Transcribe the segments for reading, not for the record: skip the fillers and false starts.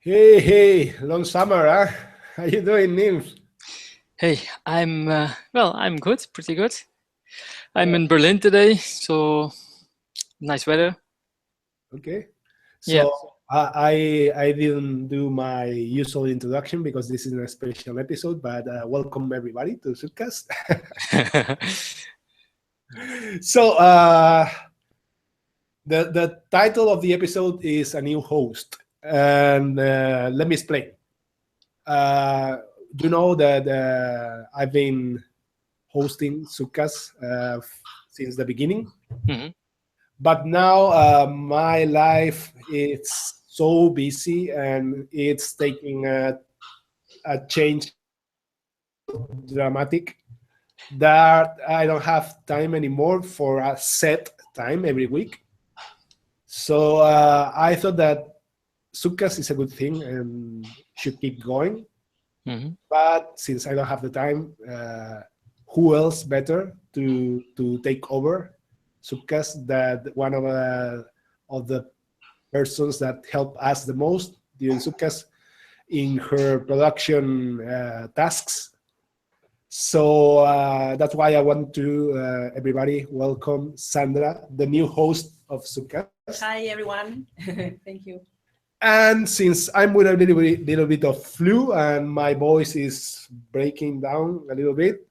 Hey, long summer, huh? How you doing, Nymph? Hey, I'm good, pretty good. I'm in Berlin today, so nice weather. Okay. Yeah. So I didn't do my usual introduction because this is a special episode, but welcome everybody to ZoukCast. So the title of the episode is a new host, and let me explain. Uh, you know that I've been hosting ZoukCast since the beginning. Mhm. But now my life is so busy and it's taking a change so dramatic that I don't have time anymore for a set time every week. So I thought that Sukas is a good thing and should keep going. Mhm. But since I don't have the time, who else better to take over Sukas that one of the persons that help us the most during Sukas in her production tasks. So that's why I want to everybody welcome Sandra, the new host of Sukas. Hi everyone. Thank you. And since I'm with a little bit of flu and my voice is breaking down a little bit,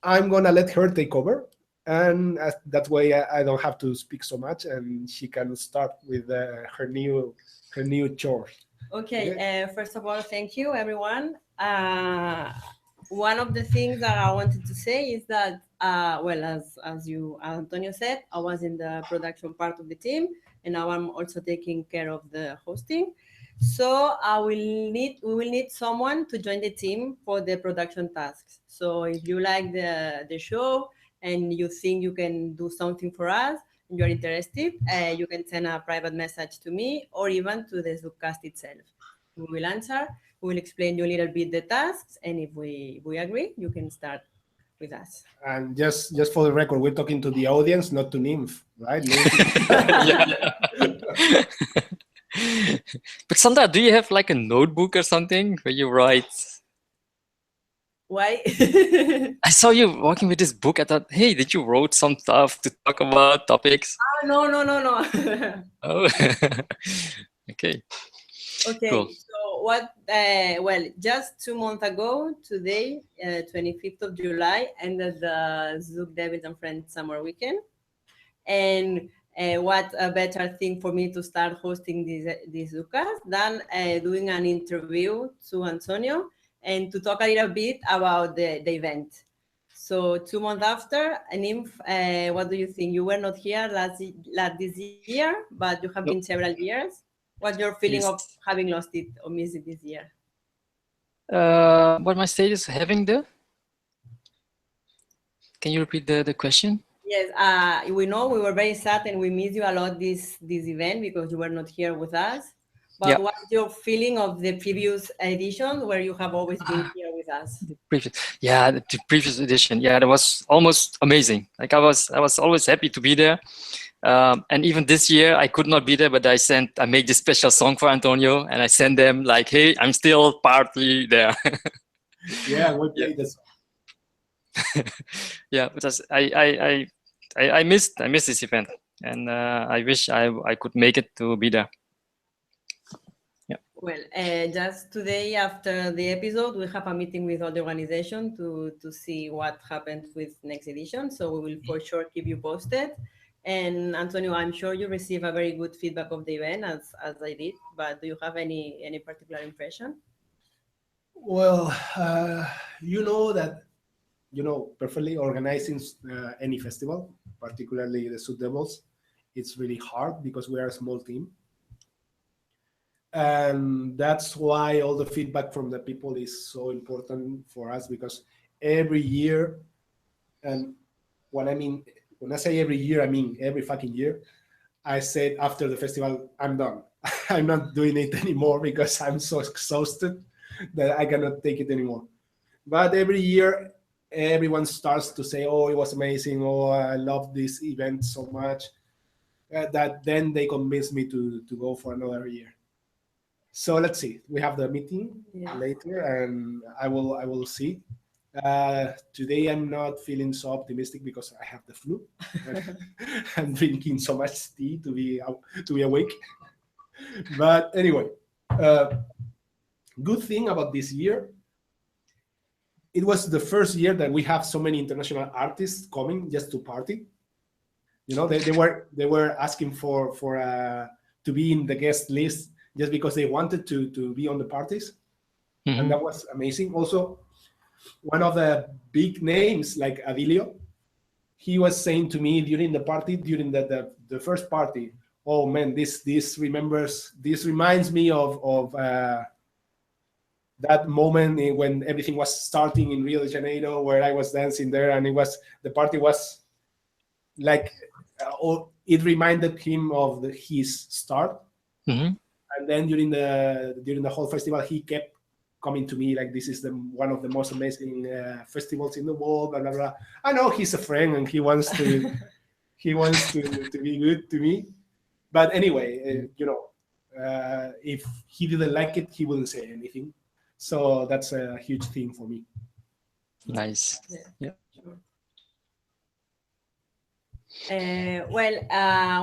I'm gonna let her take over, and that way I don't have to speak so much, and she can start with her new chores. Okay, Okay. first of all, thank you everyone. One of the things that I wanted to say is that, well, as you Antonio said, I was in the production part of the team, and now I'm also taking care of the hosting. So we will need someone to join the team for the production tasks. So if you like the show and you think you can do something for us, and you're interested, you can send a private message to me or even to the ZoukCast itself. We will answer. We will explain you a little bit the tasks, and if we agree, you can start with us. And just for the record, we're talking to the audience, not to Nymph, right? Nymph. Yeah. But Sandra, do you have like a notebook or something where you write? Why? I saw you walking with this book. I thought, hey, did you wrote some stuff to talk about topics? No, no, no, no. Oh, okay, cool. Okay, so what? Well, just 2 months ago, today, 25th of July, ended the Zouk David and Friends summer weekend. And what a better thing for me to start hosting this Lucas than doing an interview to Antonio and to talk a little bit about the event. So 2 months after, Nymph, what do you think? You were not here last this year, but you have been Nope. several years. What's your feeling of Yes. having lost it or missed it this year? What my status having the? Can you repeat the question? Yes, we know we were very sad and we miss you a lot this event because you were not here with us. Yeah. But what's your feeling of the previous edition where you have always been here with us? The previous edition. Yeah, that was almost amazing. Like I was always happy to be there. And even this year I could not be there, but I made this special song for Antonio, and I sent them like, hey, I'm still partly there. Yeah, we Yeah, played this. yeah. Because I missed this event, and I wish I could make it to be there. Yeah. Well, just today after the episode, we have a meeting with all the organization to see what happens with next edition. So we will for sure keep you posted. And Antonio, I'm sure you receive a very good feedback of the event as I did. But do you have any particular impression? Well, you know that perfectly organizing any festival, particularly the Sud Devils, it's really hard because we are a small team, and that's why all the feedback from the people is so important for us because every year, and when I say every year, I mean every fucking year. I said after the festival, I'm done. I'm not doing it anymore because I'm so exhausted that I cannot take it anymore. But every year, everyone starts to say, "Oh, it was amazing! Oh, I love this event so much," that then they convince me to go for another year. So let's see. We have the meeting Yeah. later, and I will see. Today I'm not feeling so optimistic because I have the flu. I'm drinking so much tea to be awake. But anyway, good thing about this year, it was the first year that we have so many international artists coming just to party. You know, they were asking for to be in the guest list just because they wanted to be on the parties, and that was amazing. Also, one of the big names like Adilio, he was saying to me during the party, during the first party, oh man, this reminds me of that moment when everything was starting in Rio de Janeiro, where I was dancing there, and the party was like it reminded him of his start. And then during the whole festival, he kept coming to me like, this is one of the most amazing festivals in the world, blah blah blah. I know he's a friend and he wants to to be good to me, but anyway, if he didn't like it, he wouldn't say anything. So that's a huge thing for me. Nice. Yeah.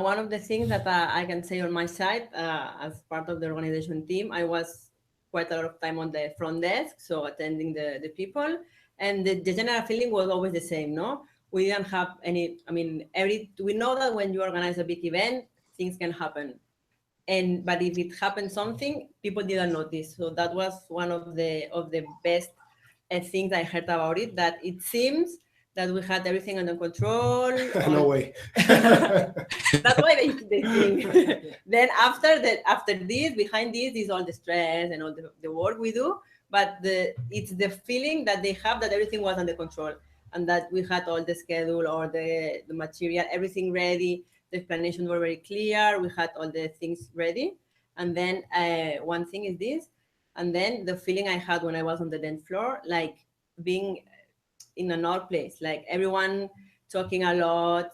One of the things that I can say on my side, as part of the organization team, I was quite a lot of time on the front desk, so attending the people, and the general feeling was always the same, no? We didn't have any, we know that when you organize a big event, things can happen. But if it happened something, people didn't notice. So that was one of the best things I heard about it, that it seems that we had everything under control. No way. That's why they think. Then after this, behind this is all the stress and all the work we do. But it's the feeling that they have that everything was under control and that we had all the schedule or the material, everything ready. The explanations were very clear. We had all the things ready. And then one thing is this. And then the feeling I had when I was on the dance floor, like being in another place, like everyone talking a lot,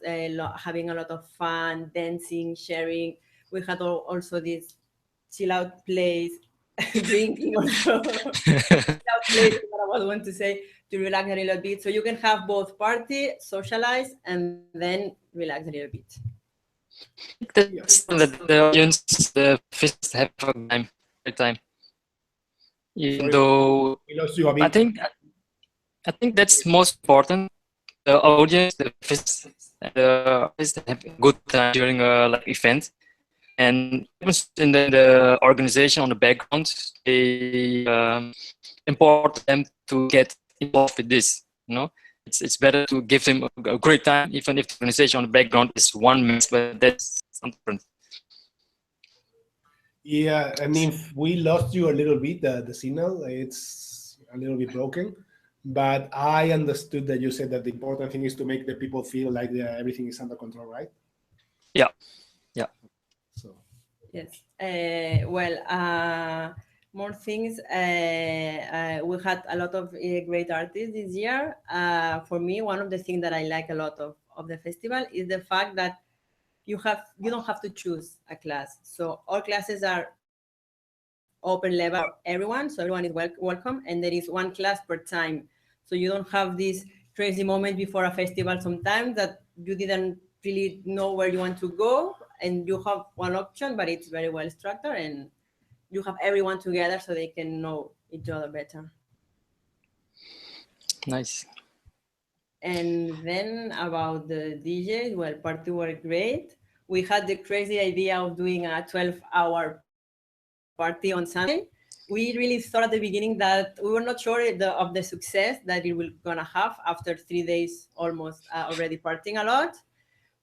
having a lot of fun, dancing, sharing. We had also this chill out place, drinking also. Chill out place, what I was going to say, to relax a little bit. So you can have both party, socialize, and then relax a little bit. That's the audience, the fest have a time, great time. Even though we lost you a bit. I think that's most important. The audience, the fest, the artists have a good time during a event, and in the organization on the background, they import them to get involved with this. You know, it's better to give them a great time, even if the organization on the background is one mess, but that's something different. Yeah, I mean, we lost you a little bit. The signal, it's a little bit broken. But I understood that you said that the important thing is to make the people feel like everything is under control, right? Yeah. So. Yes. More things. We had a lot of great artists this year. For me, one of the things that I like a lot of the festival is the fact that you don't have to choose a class. So all classes are open level for everyone, so everyone is welcome, and there is one class per time. So you don't have this crazy moment before a festival sometimes that you didn't really know where you want to go, and you have one option, but it's very well structured, and you have everyone together so they can know each other better. Nice. And then about the DJs, well, party were great. We had the crazy idea of doing a 12-hour party on Sunday. We really thought at the beginning that we were not sure of the success that it will gonna have after 3 days almost already partying a lot.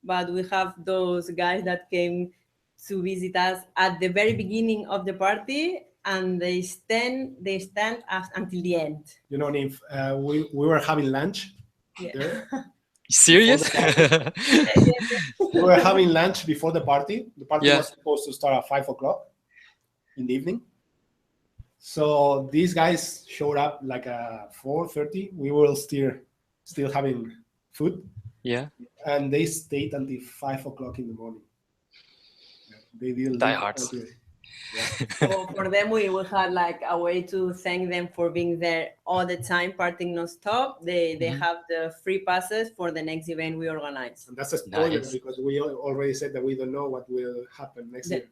But we have those guys that came to visit us at the very beginning of the party, and they stand until the end. You know, if we were having lunch there. Serious? We were having lunch before the party. The party was supposed to start at 5 o'clock in the evening. So these guys showed up like at 4:30. We were still having food. Yeah. And they stayed until 5 o'clock in the morning. They didn't Die hard. So for them, we had like a way to thank them for being there all the time, partying non-stop. They have the free passes for the next event we organize. And that's a spoiler Nice. because we already said that we don't know what will happen next year.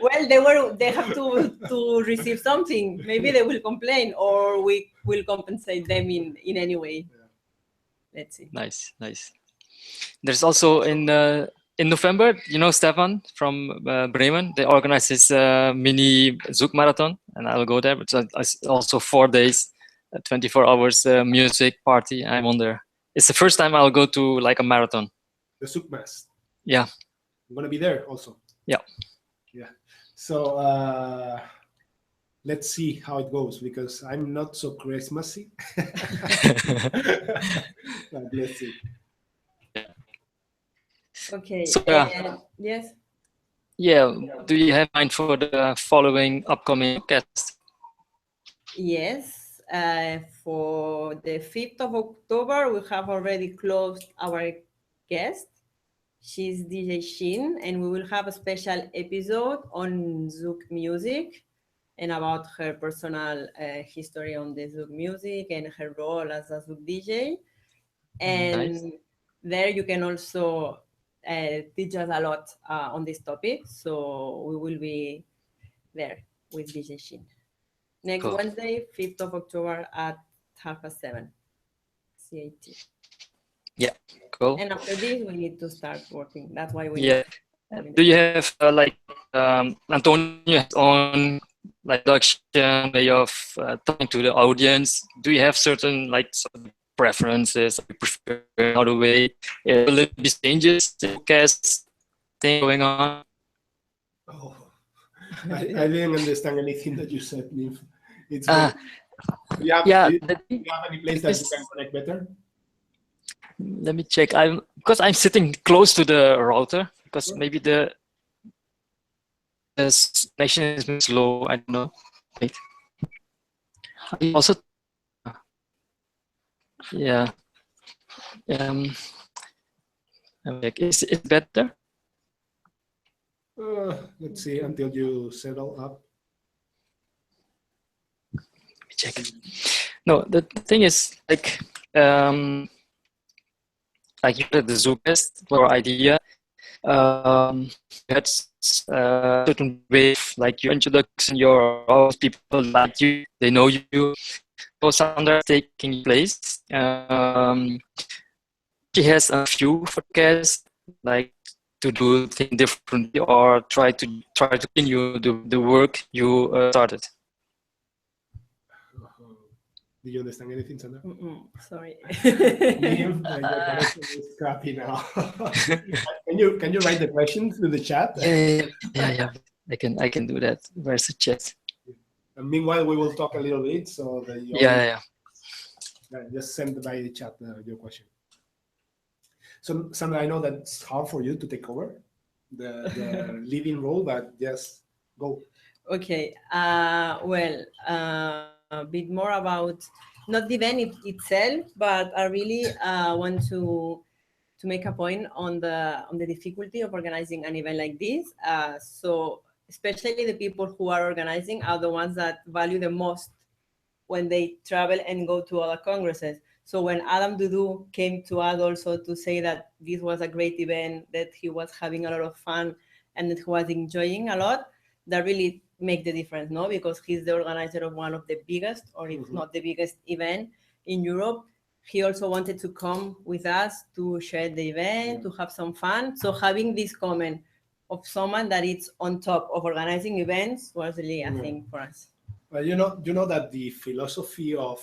Well, they have to receive something. Maybe they will complain, or we will compensate them in any way. Yeah. Let's see. Nice. There's also in November, Stefan from Bremen, they organize this mini Zouk marathon, and I'll go there. But it's also 4 days, 24 hours music party. I'm on there. It's the first time I'll go to like a marathon. The ZoukCast. Yeah. I'm gonna be there also. Yeah. So let's see how it goes because I'm not so Christmassy. But let's see. Okay. So, yes. Yeah. Do you have mind for the following upcoming podcast? Yes. For the 5th of October, we have already closed our guest. She's DJ Shin, and we will have a special episode on Zouk music and about her personal history on the Zouk music and her role as a Zouk DJ. And Nice. there you can also teach us a lot on this topic. So we will be there with DJ Shin. Next Cool. Wednesday, 5th of October at 7:30 CAT. Yeah. Cool. And after this, we need to start working. That's why we Yeah. Do you have Antonio has own like production way of talking to the audience? Do you have certain sort of preferences? You prefer another way? Will it be changes? ZoukCast thing going on? Oh, I didn't understand anything that you said, Niv. It's do you have any place that you can connect better? Let me check. Because I'm sitting close to the router because maybe the connection is slow. I don't know. Wait. Also, yeah. Is it better? Let's see until you settle up. Let me check it. No, the thing is you had the ZoukCast for idea. You had certain way, like your introduction, your people like you, they know you. Those standards taking place. She has a few podcasts, like to do things differently or try to continue the work you started. Did you understand anything, Sandra? Sorry. Your connection is crappy now. Can you write the questions in the chat? Yeah. I can do that. Where's the chat? And meanwhile, we will talk a little bit so that you just send by the chat your question. So Sandra, I know that it's hard for you to take over the leading role, but just go. Okay. A bit more about not the event itself, but I really want to make a point on the difficulty of organizing an event like this. So especially the people who are organizing are the ones that value the most when they travel and go to other congresses. So when Adam Dudu came to us also to say that this was a great event, that he was having a lot of fun and that he was enjoying a lot, that really make the difference, no? Because he's the organizer of one of the biggest, or if not the biggest event in Europe. He also wanted to come with us to share the event, to have some fun. So having this comment of someone that it's on top of organizing events was really a thing for us. Well, you know that the philosophy of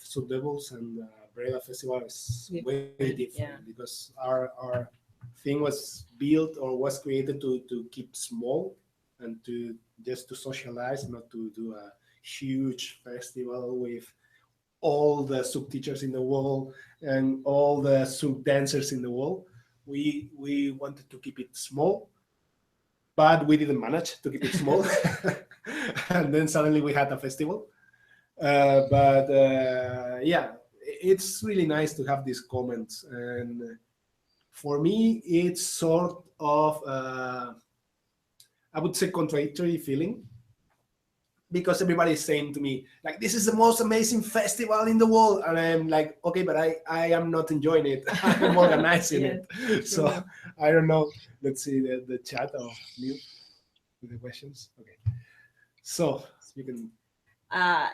Zouk Devils and Breda Festival is way different because our thing was built or was created to keep small and to socialize, not to do a huge festival with all the Zouk teachers in the world and all the Zouk dancers in the world. We wanted to keep it small, but we didn't manage to keep it small. And then suddenly we had a festival. But it's really nice to have these comments. And For me, it's sort of, I would say, contradictory feeling, because everybody is saying to me, like, this is the most amazing festival in the world. And I'm like, okay, but I am not enjoying it. I'm organizing Yes, it. So true. I don't know. Let's see the chat of Neil with the questions. Okay. So you can.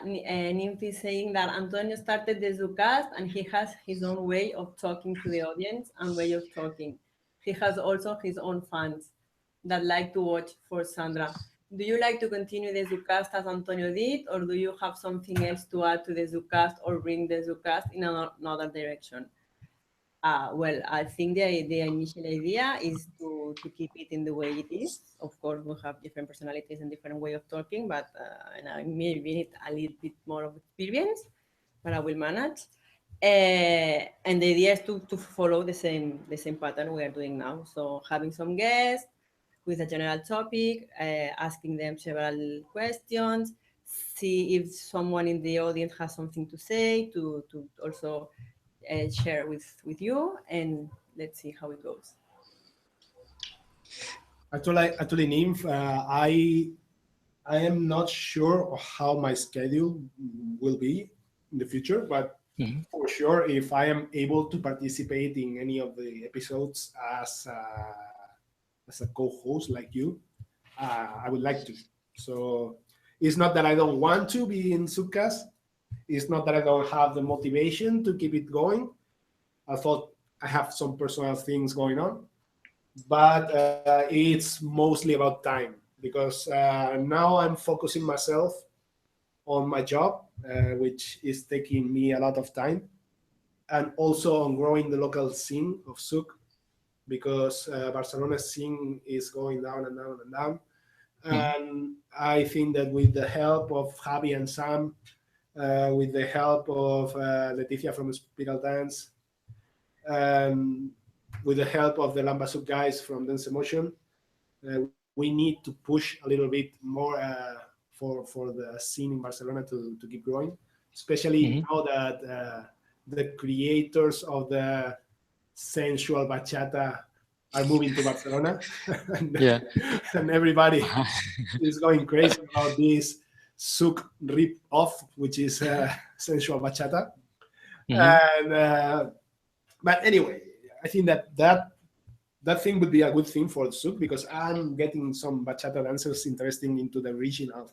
Nymph is saying that Antonio started the ZoukCast and he has his own way of talking to the audience and way of talking. He has also his own fans that like to watch for Sandra. Do you like to continue the ZoukCast as Antonio did, or do you have something else to add to the ZoukCast or bring the ZoukCast in another direction? Well, I think the initial idea is to keep it in the way it is. Of course, we have different personalities and different way of talking, but and I maybe need a little bit more of experience, but I will manage. And the idea is to follow the same pattern we are doing now. So having some guests with a general topic, asking them several questions, see if someone in the audience has something to say, to also share with you, and let's see how it goes. Actually, Nymph, I am not sure of how my schedule will be in the future, but Mhm. for sure, if I am able to participate in any of the episodes as a co-host like you, I would like to. So it's not that I don't want to be in ZoukCast. It's not that I don't have the motivation to keep it going. I thought I have some personal things going on, but it's mostly about time, because now I'm focusing myself on my job, which is taking me a lot of time, and also on growing the local scene of Zouk, because Barcelona's scene is going down and down and down. Mhm. And I think that with the help of Javi and Sam, with the help of Leticia from Spiral Dance, and with the help of the Lambasuk guys from Dance Emotion, we need to push a little bit more for the scene in Barcelona to keep growing, especially Mhm. now that the creators of the sensual bachata are moving to Barcelona, and, Yeah. and everybody is going crazy about this Zouk rip off, which is sensual bachata. Mhm. And but anyway, I think that thing would be a good thing for Zouk, because I'm getting some bachata dancers interesting into the original,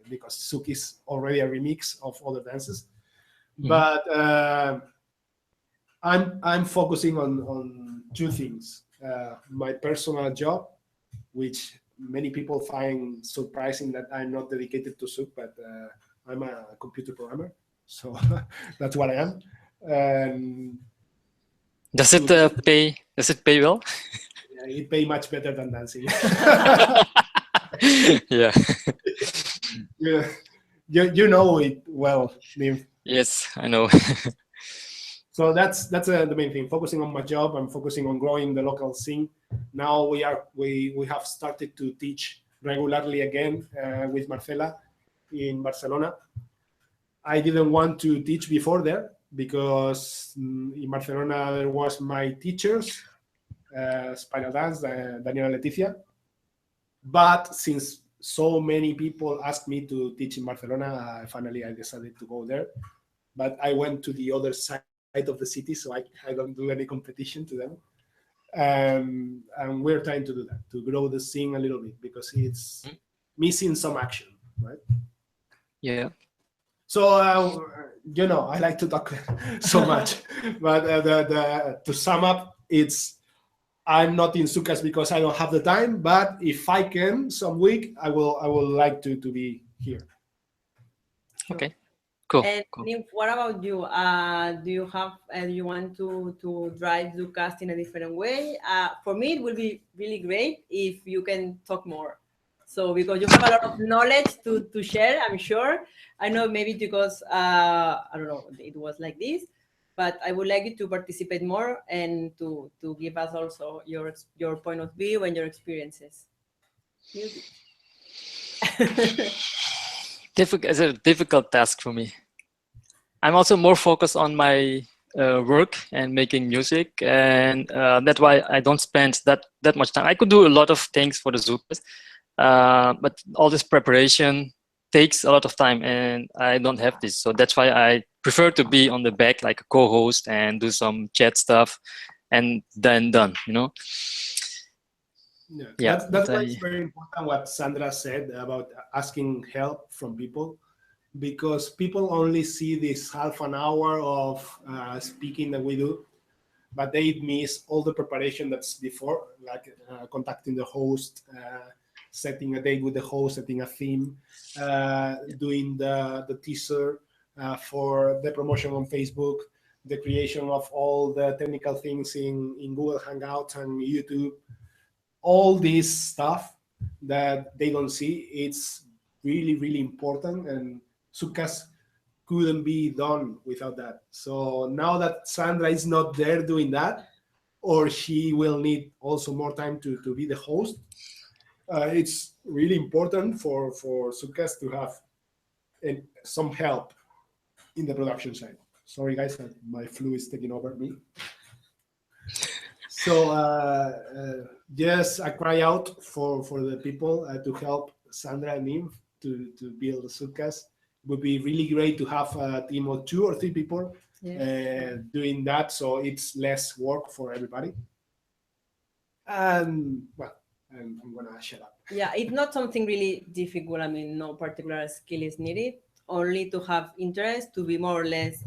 because Zouk is already a remix of other dances. Mhm. But I'm focusing on two things: my personal job, which many people find surprising that I'm not dedicated to Zouk, but I'm a computer programmer, so that's what I am. And Does to it pay? Does it pay well? it pay much better than dancing. Yeah. Yeah, you know it well, Liv. Yes, I know. So that's the main thing. Focusing on my job and focusing on growing the local scene. Now we have started to teach regularly again with Marcela in Barcelona. I didn't want to teach before there, because in Barcelona there was my teachers, Spiral Dance, Daniel and Leticia. But since so many people asked me to teach in Barcelona, finally I decided to go there. But I went to the other side of the city, so I don't do any competition to them. And we're trying to do that, to grow the scene a little bit, because it's missing some action, right? Yeah. So I like to talk so much, but to sum up, it's I'm not in Sukas because I don't have the time, but if I can some week, I will like to be here. Sure. Okay. Cool. And Cool. Nymph, what about you? Do you want to drive ZoukCast in a different way? For me, it will be really great if you can talk more. So because you have a lot of knowledge to share, I'm sure. I know maybe because I don't know, it was like this, but I would like you to participate more and to give us also your point of view and your experiences. Music. It's a difficult task for me. I'm also more focused on my work and making music, and that's why I don't spend that much time. I could do a lot of things for the ZoukCast, but all this preparation takes a lot of time, and I don't have this. So that's why I prefer to be on the back, like a co-host, and do some chat stuff, and then done. Yeah, that's why it's very important what Sandra said about asking help from people, because people only see this half an hour of speaking that we do, but they miss all the preparation that's before, like contacting the host, setting a date with the host, setting a theme, doing the teaser for the promotion on Facebook, the creation of all the technical things in Google Hangouts and YouTube. All this stuff that they don't see, it's really, really important, and ZoukCast couldn't be done without that. So now that Sandra is not there doing that, or she will need also more time to be the host, it's really important for ZoukCast to have some help in the production side. Sorry guys, my flu is taking over me. So yes, I cry out for the people to help Sandra and me to build the ZoukCast. It would be really great to have a team of 2 or 3 people doing that, so it's less work for everybody. And well, I'm gonna shut up. Yeah, it's not something really difficult. I mean, no particular skill is needed. Only to have interest, to be more or less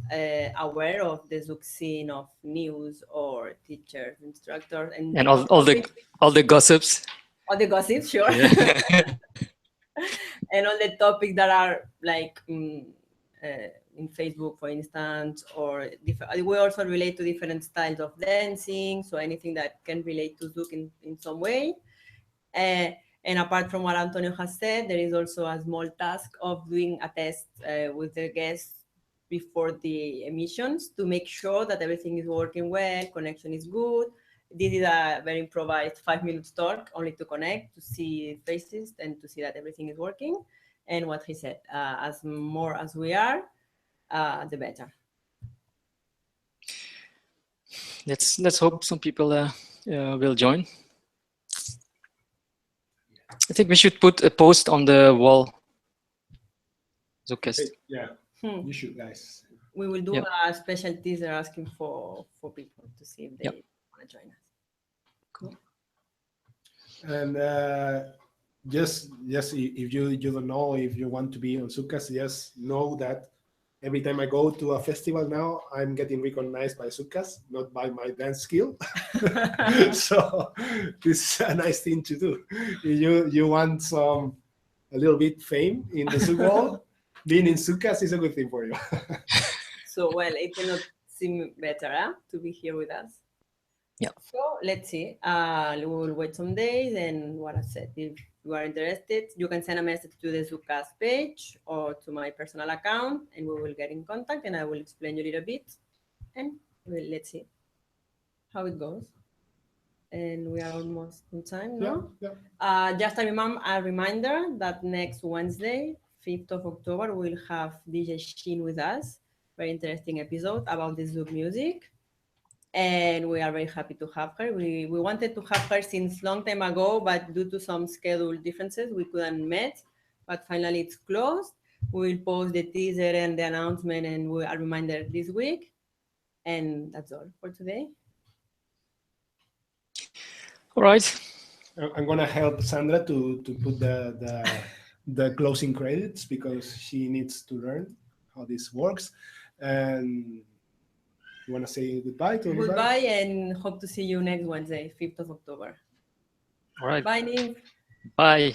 aware of the Zouk scene of news or teachers, instructors, and all the gossips. All the gossips, sure. Yeah. And all the topics that are like in Facebook, for instance, or we also relate to different styles of dancing. So anything that can relate to Zouk in some way. And apart from what Antonio has said, there is also a small task of doing a test with the guests before the emissions to make sure that everything is working well, connection is good. This is a very improvised 5-minute talk, only to connect, to see faces, and to see that everything is working. And what he said, as more as we are, the better. Let's hope some people will join. I think we should put a post on the wall. ZoukCast. Yeah, you should, guys. We will do a special teaser asking for people to see if they want to join us. Cool. And just if you don't know, if you want to be on ZoukCast, just know that every time I go to a festival now, I'm getting recognized by ZoukCast, not by my dance skill. So this is a nice thing to do. If you want a little bit fame in the Zouk world, being in ZoukCast is a good thing for you. So, well, it cannot seem better to be here with us. Yeah. So let's see. We will wait some days, and what I said, if you are interested, you can send a message to the ZoukCast page or to my personal account, and we will get in contact, and I will explain you a little bit, and let's see how it goes. And we are almost in time, no? Yeah. Just a reminder that next Wednesday, 5th of October, we'll have DJ Sheen with us. Very interesting episode about the Zouk music. And we are very happy to have her. We wanted to have her since long time ago, but due to some schedule differences, we couldn't meet. But finally, it's closed. We will post the teaser and the announcement, and a reminder this week. And that's all for today. All right. I'm gonna help Sandra to put the closing credits, because she needs to learn how this works. And you want to say goodbye to everybody? Goodbye, and hope to see you next Wednesday, 5th of October. All right. Bye, Nick. Bye.